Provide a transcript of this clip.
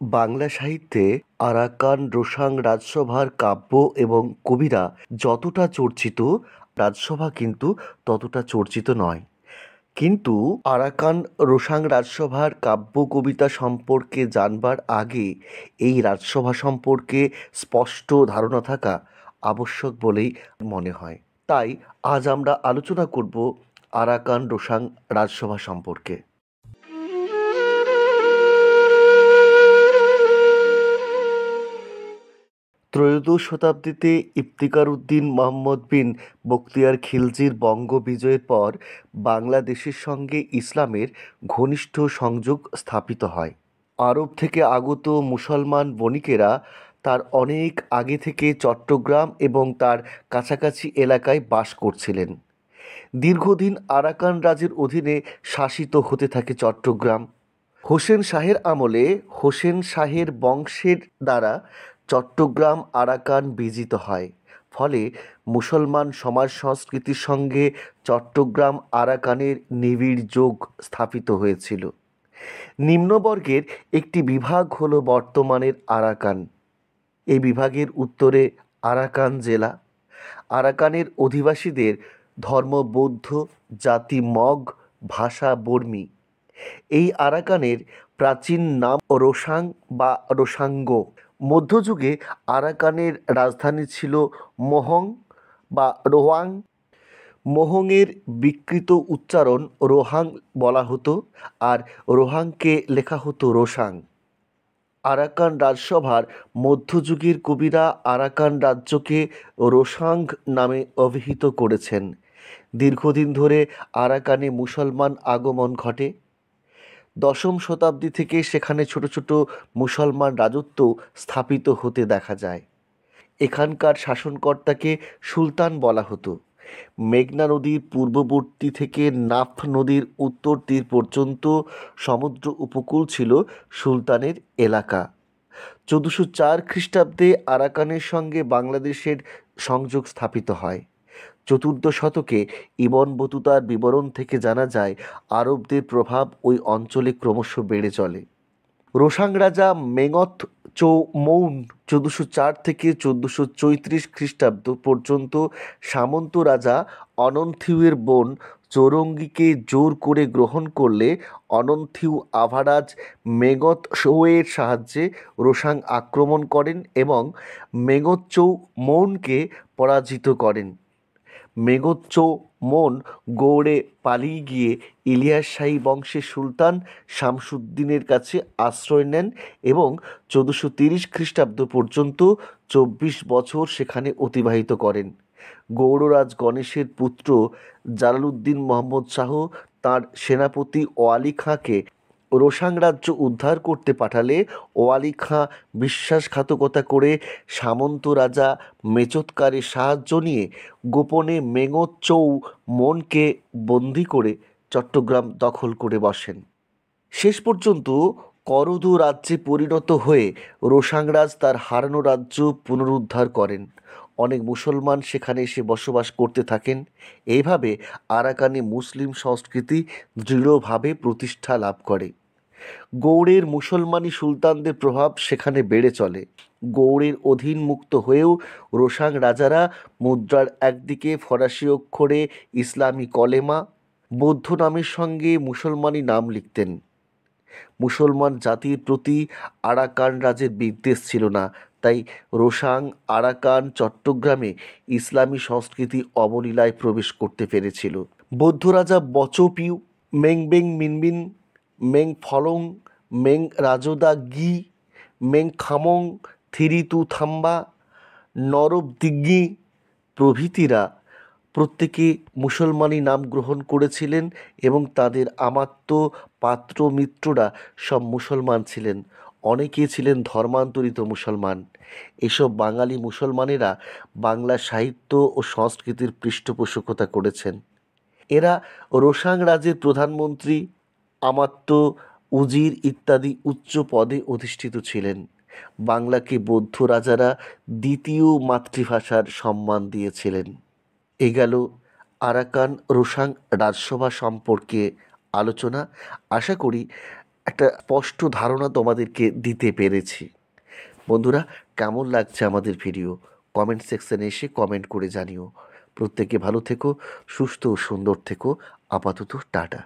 বাংলা সাহিত্যে আরাকান রোশাং রাজসভার কাব্য এবং কবিরা যতটা চর্চিত, রাজসভা কিন্তু ততটা চর্চিত নয়। কিন্তু আরাকান রোশাং রাজসভার কাব্য কবিতা সম্পর্কে জানবার আগে এই রাজসভা সম্পর্কে স্পষ্ট ধারণা থাকা আবশ্যক বলেই মনে হয়। তাই আজ আমরা আলোচনা করব আরাকান রোশাং রাজসভা সম্পর্কে। ত্রয়োদশ শতাব্দীতে ইফতিকার উদ্দীন মোহাম্মদ বিন বখতিয়ার খিলজির বঙ্গ বিজয়ের পর বাংলাদেশের সঙ্গে ইসলামের ঘনিষ্ঠ সংযোগ স্থাপিত হয়। আরব থেকে আগত মুসলমান বণিকেরা তার অনেক আগে থেকে চট্টগ্রাম এবং তার কাছাকাছি এলাকায় বাস করছিলেন। দীর্ঘদিন আরাকান রাজের অধীনে শাসিত হতে থাকে চট্টগ্রাম। হোসেন শাহের আমলে হোসেন শাহের বংশের দ্বারা চট্টগ্রাম আরাকান বিজিত হয়। ফলে মুসলমান সমাজ সংস্কৃতির সঙ্গে চট্টগ্রাম আরাকানের নিবিড় যোগ স্থাপিত হয়েছিল। নিম্নবর্গের একটি বিভাগ হল বর্তমানের আরাকান। এই বিভাগের উত্তরে আরাকান জেলা। আরাকানের অধিবাসীদের ধর্ম বৌদ্ধ, জাতি মগ, ভাষা বর্মী। এই আরাকানের প্রাচীন নাম রোশাং বা রোশাঙ্গ। মধ্যযুগে আরাকানের রাজধানী ছিল মোহং বা রোয়াং। মোহংয়ের বিকৃত উচ্চারণ রোহাং বলা হতো, আর রোহাংকে লেখা হতো রোশাং। আরাকান রাজসভার মধ্যযুগের কবিরা আরাকান রাজ্যকে রোশাং নামে অভিহিত করেছেন। দীর্ঘদিন ধরে আরাকানে মুসলমান আগমন ঘটে। দশম শতাব্দী থেকে সেখানে ছোট ছোট মুসলমান রাজত্ব স্থাপিত হতে দেখা যায়। এখানকার শাসনকর্তাকে সুলতান বলা হতো। মেঘনা নদীর পূর্ববর্তী থেকে নাফ নদীর উত্তর তীর পর্যন্ত সমুদ্র উপকূল ছিল সুলতানের এলাকা। 1404 খ্রিস্টাব্দে আরাকানের সঙ্গে বাংলাদেশের সংযোগ স্থাপিত হয়। চতুর্দশ শতকে ইবন বতুতার বিবরণ থেকে জানা যায় আরবদের প্রভাব ওই অঞ্চলে ক্রমশ বেড়ে চলে। রোশাং রাজা মেঙত চৌ মৌন 1404 থেকে 1434 খ্রিস্টাব্দ পর্যন্ত সামন্ত রাজা অনন্থিউয়ের বোন চৌরঙ্গীকে জোর করে গ্রহণ করলে অনন্থিউ আভারাজ মেঙত শৌয়ের সাহায্যে রোশাং আক্রমণ করেন এবং মেঙত চৌ মৌনকে পরাজিত করেন। মেঙত চৌ মৌন গৌড়ে পালিয়ে গিয়ে ইলিয়াস শাহী বংশের সুলতান শামসুদ্দীনের কাছে আশ্রয় নেন এবং 1430 খ্রিস্টাব্দ পর্যন্ত 24 বছর সেখানে অতিবাহিত করেন। গৌড়রাজ গণেশের পুত্র জালালউদ্দিন মোহাম্মদ শাহ তাঁর সেনাপতি ওয়ালি খাঁকে রোশাং রাজ্য উদ্ধার করতে পাঠালে ওয়ালি খাঁ বিশ্বাসঘাতকতা করে সামন্ত রাজা মেচৎকারের সাহায্য নিয়ে গোপনে মেঙত চৌ মনকে বন্দি করে চট্টগ্রাম দখল করে বসেন। শেষ পর্যন্ত করদ রাজ্যে পরিণত হয়ে রোশাংরাজ তার হারানো রাজ্য পুনরুদ্ধার করেন। অনেক মুসলমান সেখানে এসে বসবাস করতে থাকেন। এইভাবে আরাকানে মুসলিম সংস্কৃতি দৃঢ়ভাবে প্রতিষ্ঠা লাভ করে। গৌড়ের মুসলমানি সুলতানদের প্রভাব সেখানে বেড়ে চলে। গৌড়ের অধীন মুক্ত হয়েও রোশাং রাজারা মুদ্রার একদিকে ফরাসি অক্ষরে ইসলামী কলেমা, বৌদ্ধ নামের সঙ্গে মুসলমানি নাম লিখতেন। মুসলমান জাতির প্রতি আরাকান রাজের বিদ্বেষ ছিল না, তাই রোশাং আরাকান চট্টগ্রামে ইসলামী সংস্কৃতি অবলীলায় প্রবেশ করতে পেরেছিল। বৌদ্ধ রাজা বচপিউ, মেংবেং মিনমিন, মেং ফলং, মেং রাজোদা গি, মেং খামং থিরিতু থাম্বা, নরব দিগ্গি প্রভৃতিরা প্রত্যেকে মুসলমানি নাম গ্রহণ করেছিলেন এবং তাদের আমাত্য পাত্র মিত্ররা সব মুসলমান ছিলেন। অনেকে ছিলেন ধর্মান্তরিত মুসলমান। এসব বাঙালি মুসলমানেরা বাংলা সাহিত্য ও সংস্কৃতির পৃষ্ঠপোষকতা করেছেন। এরা রোশাং রাজের প্রধানমন্ত্রী, আমাত্য, উজির ইত্যাদি উচ্চ পদে অধিষ্ঠিত ছিলেন। বাংলাকে বৌদ্ধ রাজারা দ্বিতীয় মাতৃভাষার সম্মান দিয়েছিলেন। এ গেল আরাকান রোশাং রাজসভা সম্পর্কে আলোচনা। আশা করি একটা স্পষ্ট ধারণা তোমাদেরকে দিতে পেরেছি। বন্ধুরা, কেমন লাগছে আমাদের ভিডিও কমেন্ট সেকশনে এসে কমেন্ট করে জানিও। প্রত্যেকে ভালো থেকো, সুস্থ ও সুন্দর থেকো। আপাতত টাটা।